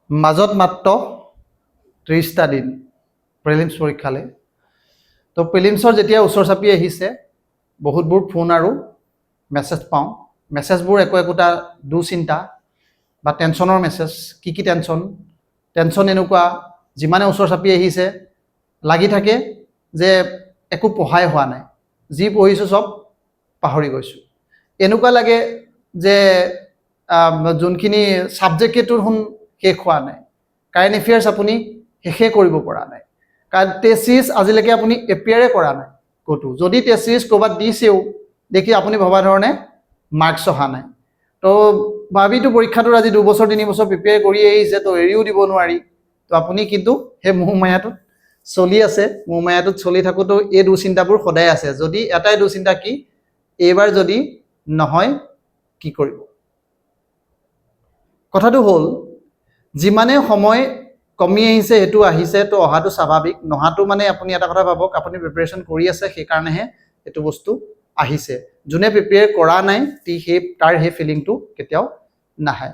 মাজত মাত্ৰ 30টা দিন প্ৰিলিমছ পৰীক্ষালৈ। তো প্ৰিলিমছৰ যেতিয়া ওচৰ চাপি আহিছে বহুতবোৰ ফোন আৰু মেছেজ পাওঁ। মেছেজবোৰ একোটা দুচিন্তা বা টেনশ্যনৰ মেছেজ। কি টেনশ্যন এনেকুৱা, যিমানে ওচৰ চাপি আহিছে লাগি থাকে যে একো পঢ়াই হোৱা নাই, যি পঢ়িছোঁ চব পাহৰি গৈছোঁ। এনেকুৱা লাগে যে যোনখিনি ছাবজেক্টটোৰ শেষ হোৱা নাই। কাৰেণ্ট এফেয়াৰ্ছ আপুনি শেষে কৰিব পৰা নাই, কাৰণ টেষ্ট চিৰিজ আজিলৈকে আপুনি এপিয়াৰে কৰা নাই ক'তো। যদি টেষ্ট চিৰিজ ক'ৰবাত দিছেও দেখি আপুনি ভবা ধৰণে মাৰ্কছ অহা নাই। তো ভাবিতো পৰীক্ষাটোৰ আজি 2 বছৰ 3 বছৰ প্ৰিপেয়াৰ কৰি আহিছে, তো এৰিও দিব নোৱাৰি। তো আপুনি কিন্তু সেই মোহমায়াটোত চলি আছে। মোহমায়াটোত চলি থাকোঁতো এই দুচিন্তাবোৰ সদায় আছে। যদি এটাই দুচিন্তা কি, এইবাৰ যদি নহয় কি কৰিব। কথাটো হ'ল যিমানে সময় কমি আহিছে সেইটো আহিছে, তো অহাটো স্বাভাৱিক। নহাটো মানে আপুনি এটা কথা ভাবক, আপুনি প্ৰিপেৰেশ্যন কৰি আছে সেইকাৰণেহে এইটো বস্তু আহিছে। যোনে প্ৰিপেয়াৰ কৰা নাই তাৰ সেই ফিলিংটো কেতিয়াও নাহে।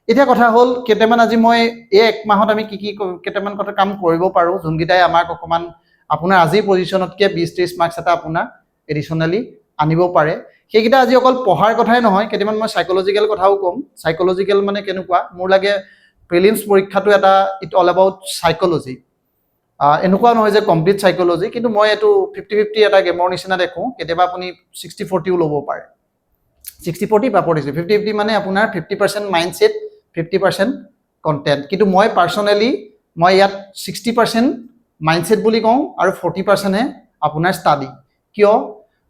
এতিয়া কথা হ'ল কেইটামান আজি মই এই 1 মাহত আমি কি কেইটামান কথা কাম কৰিব পাৰোঁ, যোনকেইটাই আমাক অকণমান আপোনাৰ আজিৰ পজিশ্যনতকৈ 20-30 মাৰ্কছ এটা আপোনাৰ এডিশ্যনেলি আনিব পাৰে। সেইকেইটা আজি অকল পঢ়াৰ কথাই নহয়, কেইটামান মই চাইক'লজিকেল কথাও ক'ম। চাইক'লজিকেল মানে কেনেকুৱা, মোৰ লাগে প্ৰিলিমছ পৰীক্ষাটো এটা ইট অল এবাউট চাইক'লজি। এনেকুৱা নহয় যে কমপ্লিট চাইক'লজি, কিন্তু মই এইটো 50-50 এটা গেমৰ নিচিনা দেখোঁ। কেতিয়াবা আপুনি 60-40ও ল'ব পাৰে। 60-40 বা 40, 50-50 মানে আপোনাৰ 50% মাইণ্ডছেট, 50% কণ্টেণ্ট। কিন্তু মই পাৰ্চনেলি ইয়াত 60% মাইণ্ডছেট বুলি কওঁ আৰু 40%হে আপোনাৰ ষ্টাডি। কিয়?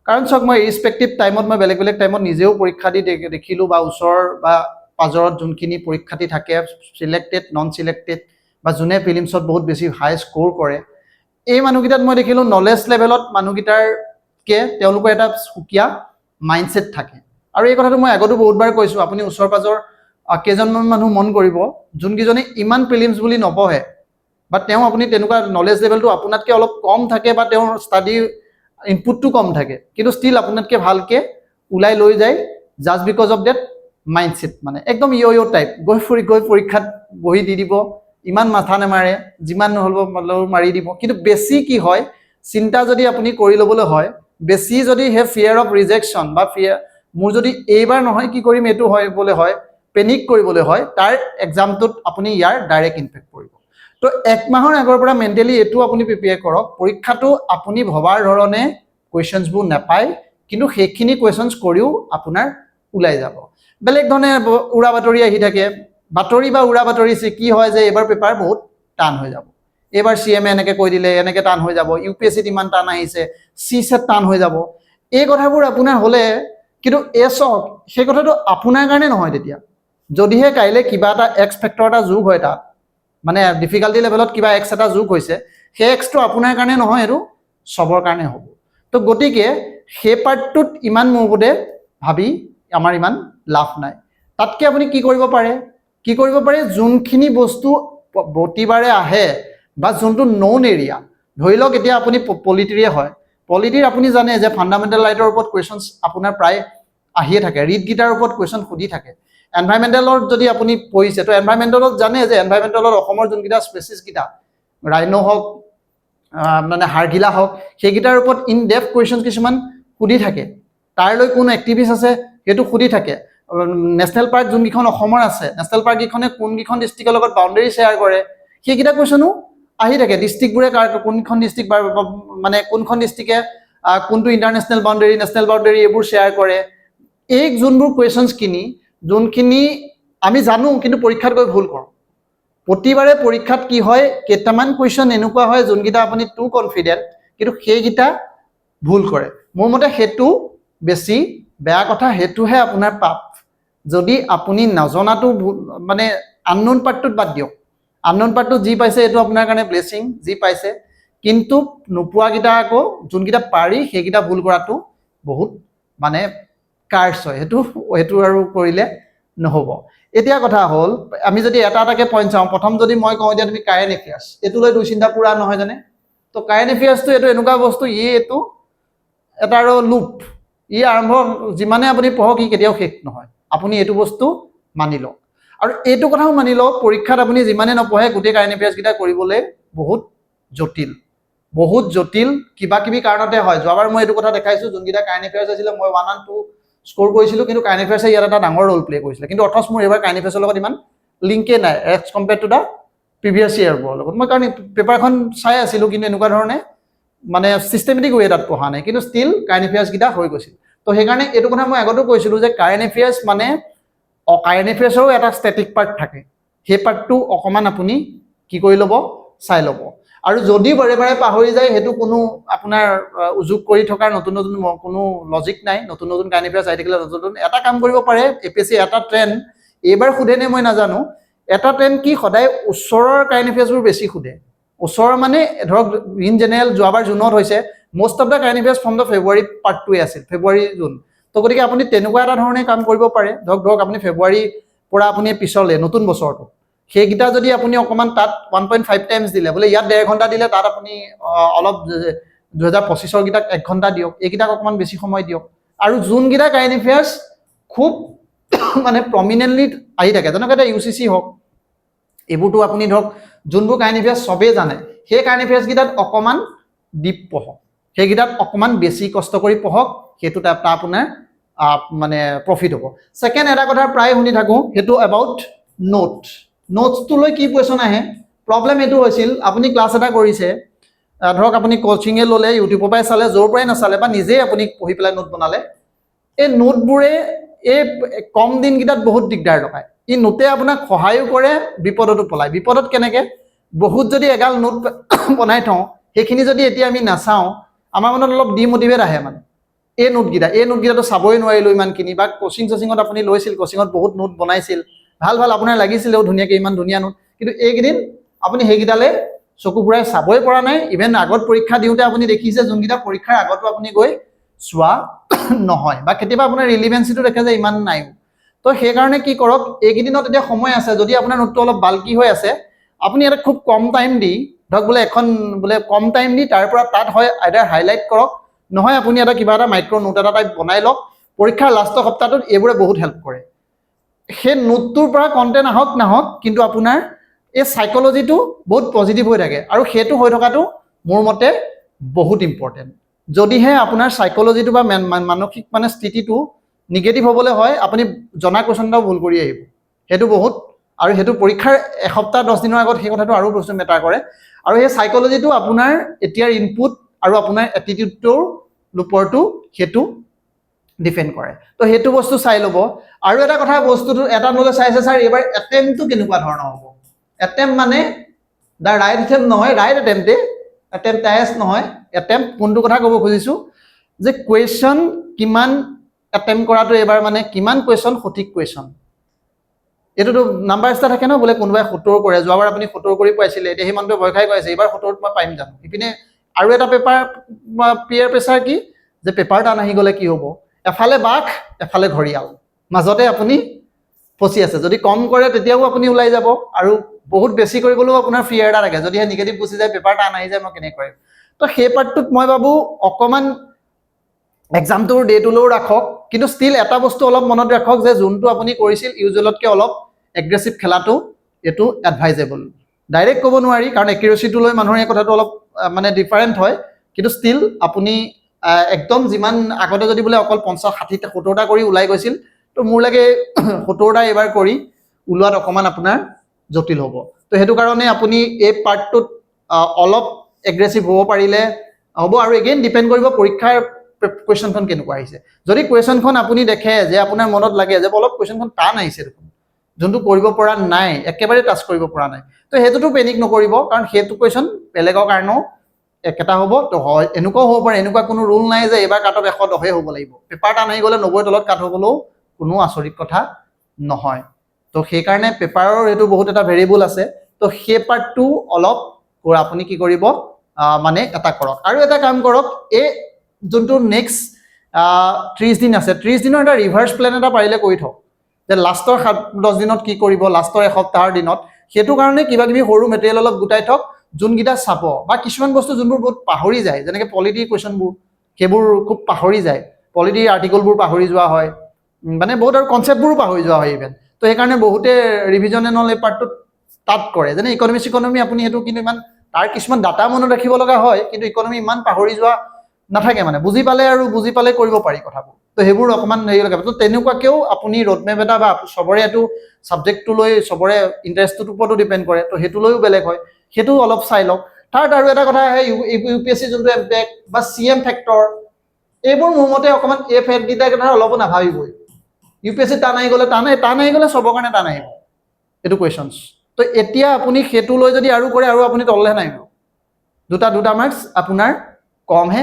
কাৰণ চাওক, মই ৰেচপেক্টিভ টাইমত মই বেলেগ টাইমত নিজেও পৰীক্ষা দি দেখিলোঁ, বা ওচৰৰ বা পাজৰত যোনখিনি পৰীক্ষাৰ্থী থাকে, চিলেক্টেড নন চিলেক্টেড বা যোনে প্ৰিলিমছত বহুত বেছি হাই স্ক'ৰ কৰে, এই মানুহকেইটাত মই দেখিলোঁ নলেজ লেভেলত মানুহকেইটাৰকে তেওঁলোকৰ এটা সুকীয়া মাইণ্ডছেট থাকে। আৰু এই কথাটো মই আগতো বহুতবাৰ কৈছোঁ, আপুনি ওচৰ পাজৰ কেইজনমান মানুহ মন কৰিব, যোনকেইজনে ইমান প্ৰিলিমছ বুলি নপঢ়ে, বা তেওঁ আপুনি তেনেকুৱা নলেজ লেভেলটো আপোনাতকৈ অলপ কম থাকে, বা তেওঁৰ ষ্টাডিৰ ইনপুটটো কম থাকে, কিন্তু ষ্টিল আপোনাতকৈ ভালকৈ ওলাই লৈ যায় just because of that mindset. মানে একদম ইয় টাইপ, গৈ পৰীক্ষাত বহি দি দিব, ইমান মাথা নেমাৰে, যিমান নহ'লেও মাৰি দিব। কিন্তু বেছি কি হয়, চিন্তা যদি আপুনি কৰি ল'বলৈ হয়, বেছি যদি সেই ফিয়াৰ অফ ৰিজেকশ্যন বা মোৰ যদি এইবাৰ নহয় কি কৰিম এইটো হয় পেনিক কৰিবলৈ হয়, তাৰ এক্সামটোত আপুনি ইয়াৰ ডাইৰেক্ট ইম্পেক্ট পৰিব। তো 1 মাহৰ আগৰ পৰা মেণ্টেলি এইটো আপুনি প্ৰিপেয়াৰ কৰক, পৰীক্ষাটো আপুনি ভবাৰ ধৰণে কুৱেশ্যনছবোৰ নাপায়, কিন্তু সেইখিনি কুৱেশ্যনছ কৰিও আপোনাৰ ওলাই যাব। বেলেগ ধৰণে উৰা বাতৰি আহি থাকে, বাতৰি বা উৰা বাতৰি কি হয় যে এইবাৰ পেপাৰ বহুত টান হৈ যাব, এইবাৰ CMA এনেকৈ কৈ দিলে, এনেকৈ টান হৈ যাব, UPSCত ইমান টান আহিছে, CSET টান হৈ যাব। এই কথাবোৰ আপোনাৰ হ'লে, কিন্তু চাওক, সেই কথাটো আপোনাৰ কাৰণে নহয়। তেতিয়া যদিহে কাইলৈ কিবা এটা এক্স ফেক্টৰ এটা যোগ হয়, তাত মানে ডিফিকাল্টি লেভেলত কিবা এক্স এটা যোগ হৈছে, সেই এক্সটো আপোনাৰ কাৰণে নহয়, এইটো চবৰ কাৰণে হ'ব। তো গতিকে সেই পাৰ্টটোত ইমান মোৰ বোধে ভাবি আমাৰ ইমান লাভ নাই। তাতকৈ আপুনি কি কৰিব পাৰে, যোনখিনি বস্তু প্ৰতিবাৰে আহে বা যোনটো নন এৰিয়া, ধৰি লওক এতিয়া আপুনি পলিটিৰে হয়, পলিটিৰ আপুনি জানে যে ফাণ্ডামেণ্টেল ৰাইটৰ ওপৰত কুৱেশ্যনছ আপোনাৰ প্ৰায় আহিয়ে থাকে, ৰিটকেইটাৰ ওপৰত কুৱেশ্যন সুধি থাকে। এনভাইৰমেণ্টেলত যদি আপুনি পঢ়িছে, তো এনভাইৰমেণ্টেলত জানে যে এনভাইৰমেণ্টেলত অসমৰ যোনকেইটা স্পেচিছকেইটা, ৰাইন' হওক মানে হাড়গিলা হওক, সেইকেইটাৰ ওপৰত ইন ডেপথ কুৱেশ্যন কিছুমান সুধি থাকে। তাৰলৈ কোন এক্টিভিষ্ট আছে সেইটো সুধি থাকে। নেশ্যনেল পাৰ্ক যোনকেইখন অসমৰ আছে, নেশ্যনেল পাৰ্ককেইখনে কোনকেইখন ডিষ্ট্ৰিক্টৰ লগত বাউণ্ডেৰী শ্বেয়াৰ কৰে, সেইকেইটা কুৱেশ্যনো আহি থাকে। ডিষ্ট্ৰিক্টবোৰে কোনখন ডিষ্ট্ৰিক্ট মানে কোনখন ডিষ্ট্ৰিক্টে কোনটো ইণ্টাৰনেশ্যনেল বাউণ্ডেৰী, নেশ্যনেল বাউণ্ডেৰী এইবোৰ শ্বেয়াৰ কৰে। এই যোনবোৰ কুৱেশ্যনছখিনি, যোনখিনি আমি জানো কিন্তু পৰীক্ষাত গৈ ভুল কৰোঁ। প্ৰতিবাৰে পৰীক্ষাত কি হয়, কেইটামান কুৱেশ্যন এনেকুৱা হয় যোনকেইটা আপুনি টু কনফিডেণ্ট, কিন্তু সেইকেইটা ভুল কৰে। মোৰ মতে সেইটো বেছি বেয়া কথা, সেইটোহে আপোনাৰ পাপ। যদি আপুনি নজনাটো মানে আননোন পাৰ্টটোত বাদ দিয়ক, আননোন পাৰ্টটোত যি পাইছে এইটো আপোনাৰ কাৰণে ব্লেছিং, যি পাইছে, কিন্তু নোপোৱাকেইটা আকৌ যোনকেইটা পাৰি সেইকেইটা ভুল কৰাটো বহুত মানে কাৰ্চ হয়। সেইটো আৰু কৰিলে নহ'ব। এতিয়া কথা হ'ল, আমি যদি এটা এটাকৈ পইণ্ট চাওঁ, প্ৰথম যদি মই কওঁ এতিয়া তুমি কাৰেণ্ট এফেয়াৰ্ছ, এইটো লৈ দুচিন্তা পুৰা নহয় জানে? তো কাৰেণ্ট এফেয়াৰ্ছটো এইটো এনেকুৱা বস্তু, এইটো এটা আৰু লুপ, আৰম্ভ যিমানে আপুনি পঢ়ক কেতিয়াও শেষ নহয়। আপুনি এইটো বস্তু মানি লওক। আৰু এইটো কথাও মানি লওক পৰীক্ষাত আপুনি যিমানে নপঢ়ে গোটেই কাৰেণ্ট এফেয়াৰ্ছকেইটা কৰিবলৈ বহুত জটিল কিবা কিবি কাৰণতে হয় যোৱাবাৰ মই এইটো কথা দেখাইছোঁ যোনকেইটা কাৰেণ্ট এফেয়াৰ্ছ আছিলে মই 1 and 2 স্ক'ৰ কৰিছিলোঁ কিন্তু কাৰেণ্ট এফেয়াৰ্ছে ইয়াত এটা ডাঙৰ ৰ'ল প্লে কৰিছিলে কিন্তু অথচ মোৰ এইবাৰ কাৰেণ্ট এফেয়াৰ্ছৰ লগত ইমান লিংকে নাই as compare to the previous ইয়েৰবোৰৰ লগত মই কাৰণ পেপাৰখন চাই আছিলোঁ কিন্তু এনেকুৱা ধৰণে মানে চিষ্টেমেটিক ৱে তাত পঢ়া নাই কিন্তু ষ্টিল কাৰেণ্ট এফেয়াৰ্ছকেইটা হৈ গৈছিল তো সেইকাৰণে এইটো কথা মই আগতেও কৈছিলোঁ যে কাৰেণ্ট এফেয়াৰ্ছ মানে কাৰেণ্ট এফেয়াৰ্ছৰো এটা ষ্টেটিক পাৰ্ট থাকে সেই পাৰ্টটো অকণমান আপুনি কি কৰি ল'ব চাই ল'ব আৰু যদি বাৰে বাৰে পাহৰি যায় সেইটো কোনো আপোনাৰ উজুগ কৰি থকাৰ নতুন কোনো লজিক নাই নতুন কাৰেণ্ট এফেয়াৰ্ছ আহি থাকিলে নতুন এটা কাম কৰিব পাৰে এপিএছচি এটা ট্ৰেণ্ড এইবাৰ সোধেনে মই নাজানো এটা ট্ৰেণ্ড কি সদায় ওচৰৰ কাৰেণ্ট এফেয়াৰ্ছবোৰ বেছি সোধে ওচৰৰ মানে ধৰক ইন জেনেৰেল যোৱাবাৰ জুনত হৈছে most of the current affairs from the February পাৰ্টটোৱে আছিল ফেব্ৰুৱাৰী জুন তো গতিকে আপুনি তেনেকুৱা এটা ধৰণে কাম কৰিব পাৰে ধৰক আপুনি ফেব্ৰুৱাৰী পৰা আপুনি পিছলে নতুন বছৰটো সেইকেইটা যদি আপুনি অকণমান তাত 1.5 টাইমছ দিলে বোলে ইয়াত 1.5 ঘণ্টা দিলে তাত আপুনি অলপ 2025ৰ কেইটাক 1 ঘণ্টা দিয়ক এইকেইটাক অকণমান বেছি সময় দিয়ক আৰু যোনকেইটা কাৰেণ্ট এফেয়াৰ্ছ খুব মানে প্ৰমিনেণ্টলি আহি থাকে যেনেকৈ এটা UCC হওক এইবোৰতো আপুনি ধৰক যোনবোৰ কাৰেণ্ট এফেয়াৰ্ছ চবেই জানে সেই কাৰেণ্ট এফেয়াৰ্ছকেইটাত অকণমান ডিপ পঢ়ক সেইকেইটাত অকণমান বেছি কষ্ট কৰি পঢ়ক সেইটো এটা আপোনাৰ মানে প্ৰফিট হ'ব ছেকেণ্ড এটা কথা প্ৰায় শুনি থাকোঁ সেইটো এবাউট নোটছটো লৈ কি কুৱেশ্যন আহে প্ৰব্লেম এইটো হৈছিল আপুনি ক্লাছ এটা কৰিছে ধৰক আপুনি কোচিঙে ল'লে ইউটিউবৰ পৰাই চালে য'ৰ পৰাই নাচালে বা নিজেই আপুনি পঢ়ি পেলাই নোট বনালে এই নোটবোৰে এই কম দিনকেইটাত বহুত দিগদাৰ লগায় ই নোটে আপোনাক সহায়ো কৰে বিপদতো পলায় বিপদত কেনেকৈ বহুত যদি এগাল নোট বনাই থওঁ সেইখিনি যদি এতিয়া আমি নাচাওঁ আমাৰ মনত অলপ ডিমোটিভেট আহে মানে এই নোটকেইটাতো চাবই নোৱাৰিলোঁ ইমানখিনি বা কোচিঙত আপুনি লৈছিল কোচিঙত বহুত নোট বনাইছিল ভাল আপোনাৰ লাগিছিলেও ধুনীয়াকৈ ইমান ধুনীয়া নোট কিন্তু এইকেইদিন আপুনি সেইকেইটালে চকু ফুৰাই চাবই পৰা নাই ইভেন আগত পৰীক্ষা দিওঁতে আপুনি দেখিছে যোনকেইটা পৰীক্ষাৰ আগতো আপুনি গৈ চোৱা নহয় বা কেতিয়াবা আপোনাৰ ৰিলিভেঞ্চিটো দেখে যে ইমান নাই তো সেইকাৰণে কি কৰক এইকেইদিনত এতিয়া সময় আছে যদি আপোনাৰ নোটটো অলপ বাল্কি হৈ আছে আপুনি এটা খুব কম টাইম দি ধৰক বোলে এখন বোলে কম টাইম দি তাৰ পৰা তাত হয় আইদাৰ হাইলাইট কৰক নহয় আপুনি এটা কিবা এটা মাইক্ৰ' নোট এটা টাইপ বনাই লওক পৰীক্ষাৰ লাষ্টৰ সপ্তাহটোত এইবোৰে বহুত হেল্প কৰে সেই নোটটোৰ পৰা কণ্টেণ্ট নাহক কিন্তু আপোনাৰ এই সাইকোলজিটো বহুত পজিটিভ হৈ থাকে আৰু সেইটো হৈ থকাটো মোৰ মতে বহুত ইম্পৰ্টেণ্ট যদিহে আপোনাৰ সাইকোলজিটো বা মানসিক মানে স্থিতিটো নিগেটিভ হ'বলৈ হয় আপুনি জনা কুৱেশ্যনটাও ভুল কৰি আহিব সেইটো বহুত আৰু সেইটো পৰীক্ষাৰ এসপ্তাহ 10 দিনৰ আগত সেই কথাটো আৰু বস্তু মেটাৰ কৰে আৰু সেই সাইকোলজিটো আপোনাৰ এতিয়াৰ ইনপুট আৰু আপোনাৰ এটিটিউডটোৰ ওপৰতো সেইটো ডিপেণ্ড কৰে তো সেইটো বস্তু চাই ল'ব আৰু এটা কথা বস্তুটো এটা নলে চাইছে ছাৰ এইবাৰ এটেম্পটো কেনেকুৱা ধৰণৰ হ'ব এটেম্প মানে দ্য ৰাইট এটেম্প নহয় ৰাইট এটেম্প নহয় এটেম্প কোনটো কথা ক'ব খুজিছোঁ যে কুৱেশ্যন কিমান এটেম্প কৰাটো এইবাৰ মানে কিমান কুৱেশ্যন সঠিক কুৱেশ্যন এইটোতো নাম্বাৰ এটা থাকে ন বোলে কোনোবাই 70 কৰে যোৱাবাৰ আপুনি 70 কৰি পাইছিলে এতিয়া সেই মানুহটোৱে ভয় খাই কৈছে এইবাৰ 70ত মই পাৰিম জানো ইপিনে আৰু এটা পেপাৰ পিয়াৰ প্ৰেছাৰ কি যে পেপাৰ টান আহি গ'লে কি হ'ব এফালে বাঘ এফালে ঘৰিয়াল মাজতে আপুনি ফচি আছে যদি কম কৰে তেতিয়াও আপুনি ওলাই যাব আৰু বহুত বেছি কৰি গ'লেও আপোনাৰ ফিয়াৰ এটা থাকে যদিহে নিগেটিভ গুচি যায় পেপাৰ টান আহি যায় মই কেনেকৈ কৰিম তো সেই পাৰ্টটোত মই ভাবোঁ অকণমান এক্সামটোৰ ডেটোলৈও ৰাখক কিন্তু ষ্টিল এটা বস্তু অলপ মনত ৰাখক যে যোনটো আপুনি কৰিছিল ইউজুৱেলতকৈ অলপ এগ্ৰেছিভ খেলাটো এইটো এডভাইজেবল ডাইৰেক্ট ক'ব নোৱাৰি কাৰণ একিউৰেচিটো লৈ মানুহৰ এই কথাটো অলপ মানে ডিফাৰেণ্ট হয় কিন্তু ষ্টিল আপুনি একদম যিমান আগতে যদি বোলে অকল 50-60 70টা কৰি ওলাই গৈছিল তো মোৰ লাগে 70টা এইবাৰ কৰি ওলোৱাত অকণমান আপোনাৰ জটিল হ'ব তো সেইটো কাৰণে আপুনি এই পাৰ্টটোত অলপ এগ্ৰেছিভ হ'ব পাৰিলে হ'ব আৰু এগেইন ডিপেণ্ড কৰিব পৰীক্ষাৰ কুৱেশ্যনখন কেনেকুৱা আহিছে যদি কুৱেশ্যনখন আপুনি দেখে যে আপোনাৰ মনত লাগে যে অলপ কুৱেশ্যনখন টান আহিছে দেখোন যোনটো কৰিব পৰা নাই একেবাৰে টাচ কৰিব পৰা নাই তো সেইটোতো পেনিক নকৰিব কাৰণ সেইটো কুৱেশ্যন বেলেগৰ কাৰণেও একেটা হ'ব তো হয় এনেকুৱাও হ'ব পাৰে এনেকুৱা কোনো ৰুল নাই যে এইবাৰ কাট অফ 110 হ'ব লাগিব পেপাৰ টান আহি গ'লে 90 তলত কাট হ'বলৈও কোনো আচৰিত কথা নহয় তো সেইকাৰণে পেপাৰৰ এইটো বহুত এটা ভেৰিয়েবল আছে তো সেই পাৰ্টটো অলপ আপুনি কি কৰিব মানে এটা কৰক আৰু এটা কাম কৰক এই যোনটো নেক্সট 30 দিন আছে 30 দিনৰ এটা ৰিভাৰ্ছ প্লেন এটা পাৰিলে কৰি থওক যে লাষ্টৰ 10 দিনত কি কৰিব লাষ্টৰ এসপ্তাহৰ দিনত সেইটো কাৰণে কিবা কিবি সৰু মেটেৰিয়েল অলপ গোটাই থওক যোনকেইটা চাব বা কিছুমান বস্তু যোনবোৰ বহুত পাহৰি যায় যেনেকৈ পলিটি কুৱেশ্যনবোৰ সেইবোৰ খুব পাহৰি যায় পলিটিৰ আৰ্টিকলবোৰ পাহৰি যোৱা হয় মানে বহুত আৰু কনচেপ্টবোৰো পাহৰি যোৱা হয় ইভেন তো সেইকাৰণে বহুতে ৰিভিজন এণ্ড অল এই পাৰ্টটো তাত কৰে যেনে ইকনমি আপুনি সেইটো কিন্তু ইমান তাৰ কিছুমান ডাটা মনত ৰাখিব লগা হয় কিন্তু ইকনমি ইমান পাহৰি যোৱা নাথাকে মানে বুজি পালে কৰিব পাৰি কথাবোৰ তো সেইবোৰ অকমান হেৰি লগাব তো তেনেকুৱাকেও আপুনি ৰোডমেপ এটা বা সবৰে এইটো ছাবজেক্টটো লৈ সবৰে ইণ্টাৰেষ্টটোৰ ওপৰতো ডিপেণ্ড কৰে তো সেইটো লৈও বেলেগ হয় সেইটো অলপ চাই লওক থাৰ্ড আৰু এটা কথা আহে ইউপিএছচি যোনটো এমটেক বা চিএম ফেক্টৰ এইবোৰ মোৰ মতে অকমান এফ এড কেইটা কথা অলপ নাভাবিবই ইউপিএছচি টান আহি গ'লে সবৰ কাৰণে টান আহিব এইটো কুৱেশ্যনছ তো এতিয়া আপুনি সেইটো লৈ যদি আৰু কৰে আৰু আপুনি তললৈ নাহিব দুটা মাৰ্কছ আপোনাৰ কমহে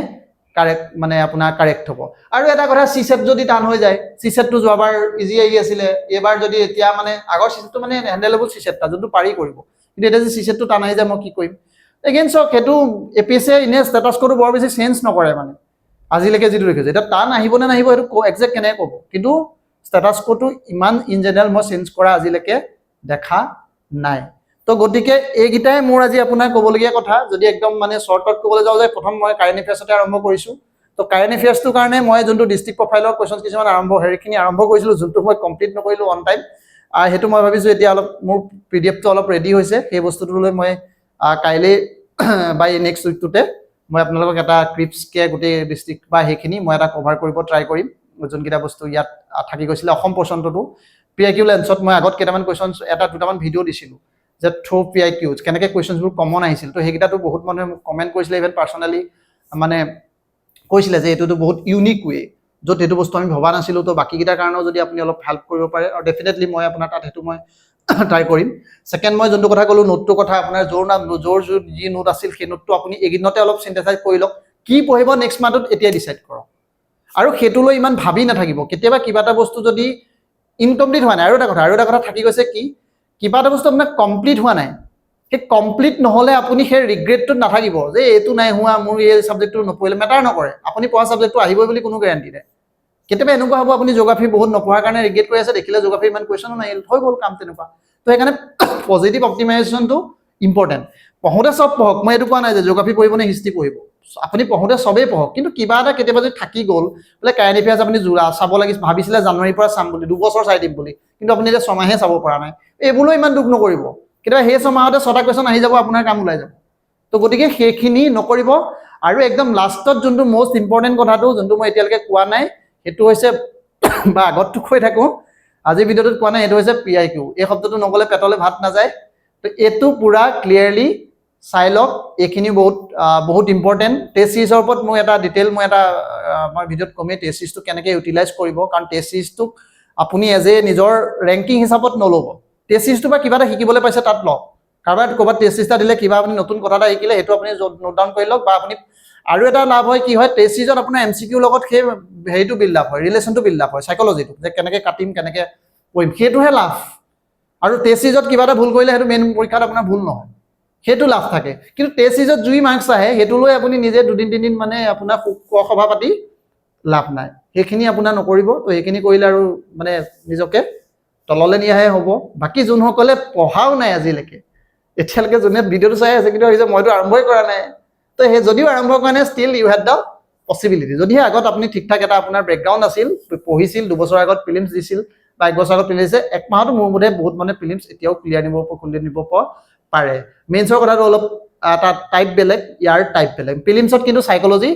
কাৰেক্ট মানে আপোনাৰ কাৰেক্ট হ'ব আৰু এটা কথা চিছেট যদি টান হৈ যায় চিছেটটো যোৱাবাৰ ইজি আহি আছিলে এইবাৰ যদি এতিয়া মানে আগৰ চিছেটটো মানে হেণ্ডেলেবল চিছেটটা যোনটো পাৰি কৰিব কিন্তু এতিয়া যদি চিছেটটো টান আহি যায় মই কি কৰিম এগেইন চাওক সেইটো এপিএছচিয়ে এনে ষ্টেটাছ কোডটো বৰ বেছি চেঞ্জ নকৰে মানে আজিলৈকে যিটো দেখিছে এতিয়া টান আহিব নে নাহিব সেইটো একজেক্ট কেনেকৈ ক'ব কিন্তু ষ্টেটাছ কোডটো ইমান ইন জেনেৰেল মই চেঞ্জ কৰা আজিলৈকে দেখা নাই তো গতিকে এইকেইটাই মোৰ আজি আপোনাৰ ক'বলগীয়া কথা যদি একদম মানে শ্বৰ্টত ক'বলৈ যাওঁ যে প্ৰথম মই কাৰেণ্ট এফেয়াৰ্ছতে আৰম্ভ কৰিছোঁ তো কাৰেণ্ট এফেয়াৰ্ছটোৰ কাৰণে মই যোনটো ডিষ্ট্ৰিক্ট প্ৰফাইলৰ কুৱেশ্যন কিছুমান হেৰিখিনি আৰম্ভ কৰিছিলোঁ যোনটো মই কমপ্লিট নকৰিলোঁ অন টাইম সেইটো মই ভাবিছোঁ এতিয়া অলপ মোৰ পিডিএফটো অলপ ৰেডি হৈছে সেই বস্তুটোলৈ মই কাইলৈ বাই নেক্সট উইকটোতে মই আপোনালোকক এটা ক্লিপছকে গোটেই ডিষ্ট্ৰিক্ট বা সেইখিনি মই এটা কভাৰ কৰিব ট্ৰাই কৰিম যোনকেইটা বস্তু ইয়াত থাকি গৈছিলে অসম পৰ্চনটোতো PIQ লেন্সত মই আগত কেইটামান কুৱেশ্যন দুটামান ভিডিঅ' দিছিলোঁ যে থ্ৰু PIQ কেনেকৈ কুৱেশ্যনছবোৰ কমন আহিছিল তো সেইকেইটাতো বহুত মানুহে কমেণ্ট কৰিছিলে ইভেন পাৰ্চনেলি মানে কৈছিলে যে এইটোতো বহুত ইউনিক ৱে য'ত সেইটো বস্তু আমি ভবা নাছিলোঁ তো বাকীকেইটাৰ কাৰণেও যদি আপুনি অলপ হেল্প কৰিব পাৰে আৰু ডেফিনেটলি মই আপোনাৰ তাত সেইটো মই ট্ৰাই কৰিম ছেকেণ্ড মই যোনটো কথা ক'লোঁ নোটটোৰ কথা আপোনাৰ যোৰ যি নোট আছিল সেই নোটটো আপুনি এইকেইদিনতে অলপ চিন্থেচাইজ কৰি লওক কি পঢ়িব নেক্সট মান্থত এতিয়াই ডিচাইড কৰক আৰু সেইটো লৈ ইমান ভাবি নাথাকিব কেতিয়াবা কিবা এটা বস্তু যদি ইনকমপ্লিট হোৱা নাই আৰু এটা কথা থাকি গৈছে কি কিবা এটা বস্তু আপোনাৰ কমপ্লিট হোৱা নাই সেই কমপ্লিট নহ'লে আপুনি সেই ৰিগ্ৰেটটোত নাথাকিব যে এইটো নাই হোৱা মোৰ এই ছাবজেক্টটো নপঢ়িলে মেটাৰ নকৰে আপুনি পঢ়া ছাবজেক্টটো আহিবই বুলি কোনো গেৰাণ্টি নাই কেতিয়াবা এনেকুৱা হ'ব আপুনি জিঅ'গ্ৰাফী বহুত নপঢ়াৰ কাৰণে ৰিগ্ৰেট কৰি আছে দেখিলে জিঅ'গ্ৰাফী ইমান কুৱেশ্যনো নাহিল হৈ গ'ল কাম তেনেকুৱা তো সেইকাৰণে পজিটিভ অপটিমাইজেশ্যনটো ইম্পৰ্টেণ্ট পঢ়োঁতে চব পঢ়ক মই এইটো কোৱা নাই যে জিঅ'গ্ৰাফী পঢ়িব নে হিষ্ট্ৰী পঢ়িব আপুনি পঢ়োঁতে চবেই পঢ়ক কিন্তু কিবা এটা কেতিয়াবা যদি থাকি গ'ল বোলে কাৰেণ্ট এফেয়াৰ্ছ আপুনি চাব লাগি ভাবিছিলে জানুৱাৰীৰ পৰা চাম বুলি 2 বছৰ চাই দিম বুলি কিন্তু আপুনি এতিয়া ছমাহে চাব পৰা নাই এইবোৰলৈ ইমান দুখ নকৰিব কেতিয়াবা সেই ছমাহতে 6টা কুৱেশ্যন আহি যাব আপোনাৰ কাম ওলাই যাব তো গতিকে সেইখিনি নকৰিব আৰু একদম লাষ্টত যোনটো মষ্ট ইম্পৰ্টেণ্ট কথাটো যোনটো মই এতিয়ালৈকে কোৱা নাই সেইটো হৈছে বা আগতটো কৈ থাকোঁ আজিৰ ভিডিঅ'টোত কোৱা নাই এইটো হৈছে PIQ এই শব্দটো নগ'লে পেটলৈ ভাত নাযায় তো এইটো পুৰা ক্লিয়াৰলি চাই লওক এইখিনি বহুত ইম্পৰ্টেণ্ট টেষ্ট চিৰিজৰ ওপৰত মই এটা ডিটেইল মই ভিডিঅ'ত কমেই টেষ্ট চিৰিজটো কেনেকৈ ইউটিলাইজ কৰিব কাৰণ টেষ্ট চিৰিজটোক আপুনি এজ এ নিজৰ ৰেংকিং হিচাপত নল'ব টেষ্ট চিৰিজটোৰ পৰা কিবা এটা শিকিবলৈ পাইছে তাত লওক কাৰোবাৰ ক'ৰবাত টেষ্ট চিৰিজ এটা দিলে কিবা আপুনি নতুন কথা এটা শিকিলে সেইটো আপুনি নোট ডাউন কৰি লওক বা আপুনি আৰু এটা লাভ হয় কি হয় টেষ্ট চিৰিজত আপোনাৰ MCQৰ লগত সেই হেৰিটো বিল্ড আপ হয় ৰিলেশ্যনটো বিল্ড আপ হয় চাইক'লজিটো যে কেনেকৈ কাটিম কেনেকৈ কৰিম সেইটোহে লাভ আৰু টেষ্ট চিৰিজত কিবা এটা ভুল কৰিলে সেইটো মেইন পৰীক্ষাত আপোনাৰ ভুল নহয় সেইটো লাভ থাকে কিন্তু টেষ্ট চিৰিজত জুই মাৰ্কছ আহে সেইটো লৈ আপুনি নিজে 2-3 দিন মানে আপোনাৰ সভা পাতি লাভ নাই সেইখিনি আপোনাৰ নকৰিব তো সেইখিনি কৰিলে আৰু মানে নিজকে তললৈ নিয়াহে হ'ব বাকী যোনসকলে পঢ়াও নাই আজিলৈকে এতিয়ালৈকে যোনে ভিডিঅ'টো চাই আছে কিন্তু ভাবিছে মইতো আৰম্ভই কৰা নাই তো সেই যদিও আৰম্ভ কৰা নাই still you had the possibility যদিহে আগত আপুনি ঠিক ঠাক এটা আপোনাৰ বেকগ্ৰাউণ্ড আছিল পঢ়িছিল 2 বছৰ আগত প্ৰিলিমছ দিছিল বা 1 বছৰ আগত প্ৰিলিমছ দিছে 1 মাহতো মোৰ বোধে বহুত মানে প্ৰিলিমছ এতিয়াও ক্লিয়াৰ নিব পাৰে মেইনছৰ কথাটো অলপ তাত টাইপ বেলেগ ইয়াৰ টাইপ বেলেগ প্ৰিলিমছত কিন্তু চাইক'লজি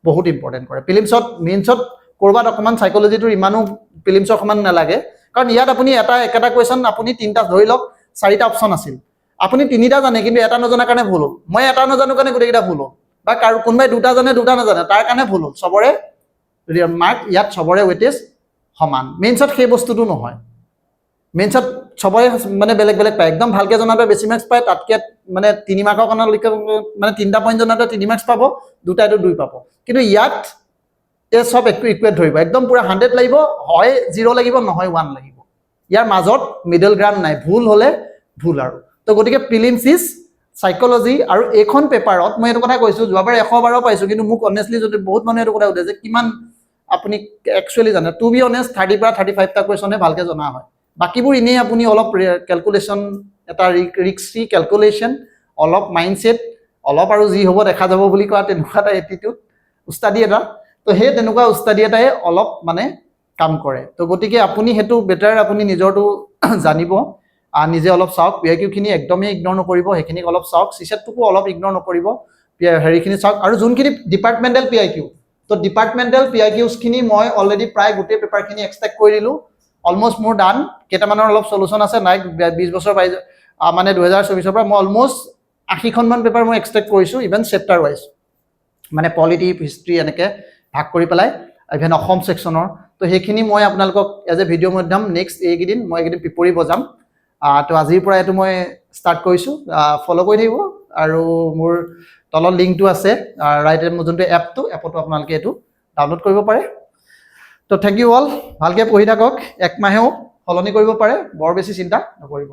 বহুত ইম্পৰ্টেণ্ট কৰে প্ৰিলিমছত মেইনছত ক'ৰবাত অকণমান চাইক'লজিটোৰ ইমানো প্ৰিলিমছৰ সমান নালাগে কাৰণ ইয়াত আপুনি একেটা কুৱেশ্যন আপুনি 3টা ধৰি লওক 4টা অপশ্যন আছিল আপুনি 3টা জানে কিন্তু এটা নজনাৰ কাৰণে ভুল হ'ল মই এটা নজানো কাৰণে গোটেইকেইটা ভুল হ'ল বা কোনোবাই 2টা জানে 2টা নাজানে তাৰ কাৰণে ভুল হ'ল চবৰে মাৰ্ক ইয়াত চবৰে ৱেটেজ সমান মেইনছত সেই বস্তুটো নহয় মেইনছত চবৰে মানে বেলেগ বেলেগ পায় একদম ভালকৈ জনাটোৱে বেছি মাৰ্কছ পায় তাতকৈ মানে 3 মাৰ্কৰ কাৰণে মানে 3টা পইণ্ট জনাটোৱে 3 মাৰ্কছ পাব 2টাইটো 2 পাব কিন্তু ইয়াত এই চব ইকুৱেট ধৰিব একদম পুৰা 100 লাগিব হয় 0 লাগিব নহয় 1 লাগিব ইয়াৰ মাজত মিডল গ্ৰাউণ্ড নাই ভুল হ'লে ভুল আৰু তো গতিকে প্ৰিলিমছ ইজ চাইক'লজি আৰু এইখন পেপাৰত মই এইটো কথা কৈছোঁ যোৱাবাৰ 112 পাইছোঁ কিন্তু মোক অনেষ্টলি যদি বহুত মানুহে এইটো কথা সুধে যে কিমান আপুনি একচুৱেলি জানে টু বি অনেষ্ট 30 পৰা 35টা কুৱেশ্যনে ভালকৈ জনা হয় বাকীবোৰ এনেই আপুনি অলপ কেলকুলেশ্যন এটা ৰিস্কি কেলকুলেশ্যন অলপ মাইণ্ডছেট অলপ আৰু যি হ'ব দেখা যাব বুলি কোৱা তেনেকুৱা এটা এটিটিউড উস্তাদি এটা তো সেই তেনেকুৱা উস্তাদি এটাই অলপ মানে কাম কৰে তো গতিকে আপুনি হেতু বেটাৰ আপুনি নিজৰটো জানিব নিজে অলপ চাওক পিআইকিউ খিনি একদমই ইগনোৰ নকৰিব হেখিনি অলপ চাওক সিসেটটোকো অলপ ইগনোৰ নকৰিব হেৰিখিনি চাওক আৰু যোনখিনি ডিপাৰ্টমেন্টাল পিআইকিউ তো ডিপাৰ্টমেন্টাল পিআইকিউজ খিনি মই অলৰেডি প্ৰায় গোটেই পেপাৰখিনি এক্সট্ৰেক্ট কৰি দিলো অলমোষ্ট মোৰ ডান কেইটামানৰ অলপ সলিউশন আছে নাই 20 বছৰ পাই মানে 2024 পৰা মই অলমোষ্ট 80 খনমান পেপাৰ মই এক্সট্ৰেক্ট কৰিছো ইভেন চেপ্টাৰ ওয়াইজ মানে পলিটি হিষ্ট্ৰি এনেকে ভাগ কৰি পেলাই ইভেন অসম সেকশনৰ তো হেখিনি মই আপোনালোকক এজ এ ভিডিও মাধ্যম নেক্সট এইকেইদিন মই এইকেইদিন পিপৰি বজাম তো আজিৰ পৰা এটো মই ষ্টাৰ্ট কৰিছো ফলো কৰি থাকিব আৰু মোৰ তলত লিংকটো আছে ৰাইট মোৰ যোনটো এপটো এপটো আপোনালোকে এটো ডাউনলোড কৰিব পাৰে তো থ্যাংক ইউ অল ভালকে পঢ়ি থাকক এক মাহেও সলনি কৰিব পাৰে বৰ বেছি চিন্তা নকৰিব